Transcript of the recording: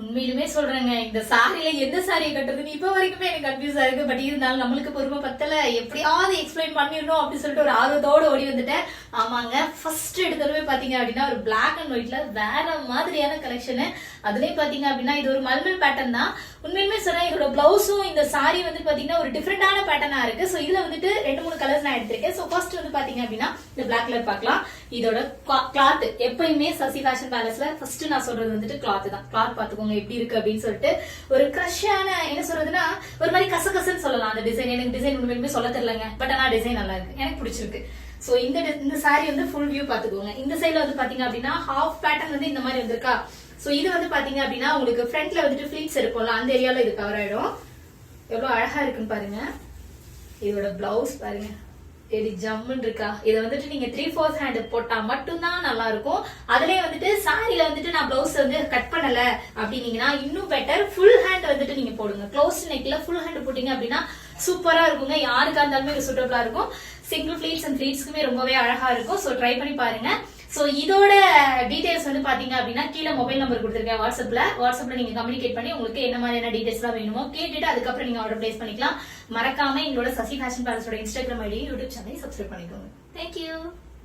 உண்மையிலுமே சொல்றேங்க, இந்த சாரியில எந்த சாரியை கட்டுறதுன்னு இப்ப வரைக்குமே எனக்கு கன்ஃபியூஸா இருக்கு. பட் இருந்தாலும் நம்மளுக்கு பொறுமை பத்தல, எப்படியாவது எக்ஸ்பிளைன் பண்ணிடணும் அப்படின்னு சொல்லிட்டு ஒரு ஆர்வத்தோட ஓடி வந்துட்டேன். ஆமாங்க, ஃபர்ஸ்ட் எடுத்ததுமே பாத்தீங்க அப்படின்னா ஒரு பிளாக் அண்ட் ஒயிட்ல வேற மாதிரியான கலெக்ஷன். அதுலயும் பாத்தீங்க அப்படின்னா இது ஒரு மல்மல் பேட்டர்ன் தான். உண்மையுமே சொல்றேன், இதோட பிளவுஸும் இந்த சாரி வந்து பாத்தீங்கன்னா ஒரு டிஃபரெண்டான பேட்டர்னா இருக்கு. சோ இதுல வந்துட்டு 2-3 கலர்ஸ் நான் எடுத்திருக்கேன். சோ ஃபர்ஸ்ட் வந்து பாத்தீங்க அப்படின்னா இந்த பிளாக் கலர் பார்க்கலாம். இதோட கிளாத் எப்பயுமே சசி ஃபேஷன் பேலஸ்ல ஃபர்ஸ்ட் நான் சொல்றது வந்துட்டு கிளாத் தான். கிளாத் பாத்துக்கோங்க எப்படி இருக்கு அப்படின்னு சொல்லிட்டு. ஒரு கிரஷான என்ன சொல்றதுன்னா ஒரு மாதிரி கசகசன்னு சொல்லலாம் அந்த டிசைன். எனக்கு டிசைன் உண்மையுமே சொல்ல தெரியலங்க, பட் ஆனா டிசைன் நல்லா இருக்கு, எனக்கு பிடிச்சிருக்கு. சோ இந்த சாரி வந்து ஃபுல் வியூ பாத்துக்கோங்க. இந்த சைடுல வந்து பாத்தீங்க அப்படின்னா ஹாஃப் பேட்டர்ன் வந்து இந்த மாதிரி வந்திருக்கா. சோ இது வந்து பாத்தீங்க அப்படின்னா உங்களுக்கு ஃப்ரண்ட்ல வந்துட்டு ஃபிளீட்ஸ் இருக்கும்ல, அந்த ஏரியால இது கவர் ஆயிடும். எவ்வளவு அழகா இருக்குன்னு பாருங்க. இதோட பிளவுஸ் பாருங்க எப்படி ஜம்முன்னு இருக்கா. இதை வந்துட்டு நீங்க 3/4 ஹேண்ட் போட்டா மட்டும்தான் நல்லா இருக்கும். அதுலயே வந்துட்டு சாரியில வந்துட்டு நான் பிளவுஸ் வந்து கட் பண்ணல அப்படின்னீங்கன்னா இன்னும் பெட்டர். ஃபுல் ஹேண்ட் வந்துட்டு நீங்க போடுங்க. க்ளோஸ் நெக்ல ஃபுல் ஹேண்ட் போட்டீங்க அப்படின்னா சூப்பரா இருக்குங்க. யாருக்கா இருந்தாலுமே இது சூட்டபிளா இருக்கும். சிங்கிள் ஃபிளீட்ஸ் அண்ட் ஃபிளீட்ஸ்க்குமே ரொம்பவே அழகா இருக்கும். சோ ட்ரை பண்ணி பாருங்க. சோ இதோட டீடைல்ஸ் வந்து பாத்தீங்க அப்படின்னா கீழே மொபைல் நம்பர் கொடுத்துருக்கேன் வாட்ஸ்அப்ல நீங்க கம்யூனிகேட் பண்ணி உங்களுக்கு என்ன மாதிரியான டீடைல்ஸ் எல்லாம் வேணுமோ கேட்டுட்டு அதுக்கப்புறம் நீங்க ஆர்டர் பிளேஸ் பண்ணிக்கலாம். மறக்காம எங்களோட சசி ஃபேஷன் பேலஸோட இன்ஸ்டாகிராம் ஐடி யூடியூப் சேனலை சப்ஸ்கிரைப் பண்ணிக்கோங்க. தேங்க்யூ.